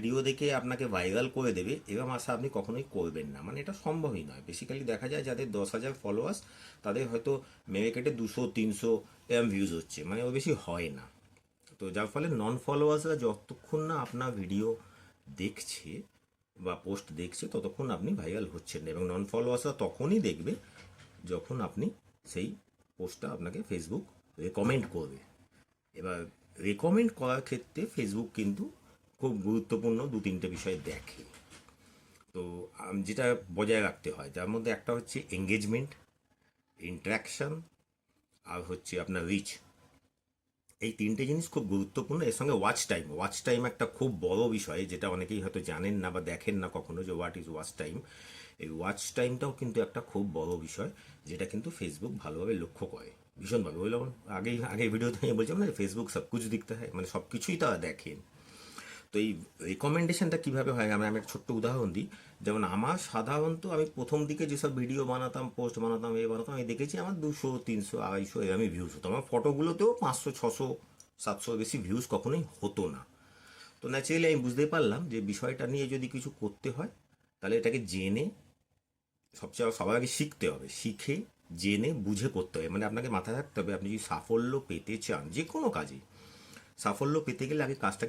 Video দেখে আপনাকে viral করে দেবে এরকম আশা আপনি কখনোই করবেন না, মানে এটা সম্ভবই নয়। বেসিক্যালি দেখা যায় যাদের 10,000 ফলোয়ার্স তাদের হয়তো মেরে কেটে 200-300 এরম ভিউজ হচ্ছে, মানে ও বেশি হয় না। তো যার ফলে নন ফলোয়ার্সরা যতক্ষণ না আপনার ভিডিও দেখছে বা পোস্ট দেখছে ততক্ষণ আপনি ভাইরাল হচ্ছেন না, এবং নন ফলোয়ার্সরা তখনই দেখবে যখন আপনি সেই পোস্টটা আপনাকে ফেসবুক রেকমেন্ড করবে। এবার রেকমেন্ড করার ক্ষেত্রে ফেসবুক কিন্তু খুব গুরুত্বপূর্ণ 2-3টে বিষয় দেখে। তো যেটা বজায় রাখতে হয়, যার মধ্যে একটা হচ্ছে এঙ্গেজমেন্ট, ইন্টারাকশন, আর হচ্ছে আপনার রিচ। এই 3টে জিনিস খুব গুরুত্বপূর্ণ। এর সঙ্গে ওয়াচ টাইম, ওয়াচ টাইম একটা খুব বড় বিষয়, যেটা অনেকেই হয়তো জানেন না বা দেখেন না কখনো, যে হোয়াট ইজ ওয়াচ টাইম। এই ওয়াচ টাইমটাও কিন্তু একটা খুব বড় বিষয়, যেটা কিন্তু ফেসবুক ভালোভাবে লক্ষ্য করে, ভীষণভাবে। বললাম আগের ভিডিওতে আমি বলছিলাম না, ফেসবুক সব কিছু দেখতে হয়, মানে সব কিছুই তারা দেখেন। তো এই রেকমেন্ডেশনটা কীভাবে হয়, আমি একটা ছোট্ট উদাহরণ দিই। যেমন আমার সাধারণত আমি প্রথম দিকে যেসব ভিডিও বানাতাম, পোস্ট বানাতাম, বানাতাম, আমি দেখেছি আমার 200, 300, 250 এরমই ভিউজ হতো। আমার ফটোগুলোতেও 500, 600, 700 বেশি ভিউজ কখনোই হতো না। তো ন্যাচারালি আমি বুঝতে পারলাম যে বিষয়টা নিয়ে যদি কিছু করতে হয় তাহলে এটাকে জেনে, সবচেয়ে সবার আগে শিখতে হবে, শিখে জেনে বুঝে করতে হবে। মানে আপনাকে মাথায় রাখতে হবে, আপনি যদি সাফল্য পেতে চান যে কোনো কাজে, সাফল্য পেতে গেলে আগে কাজটাকে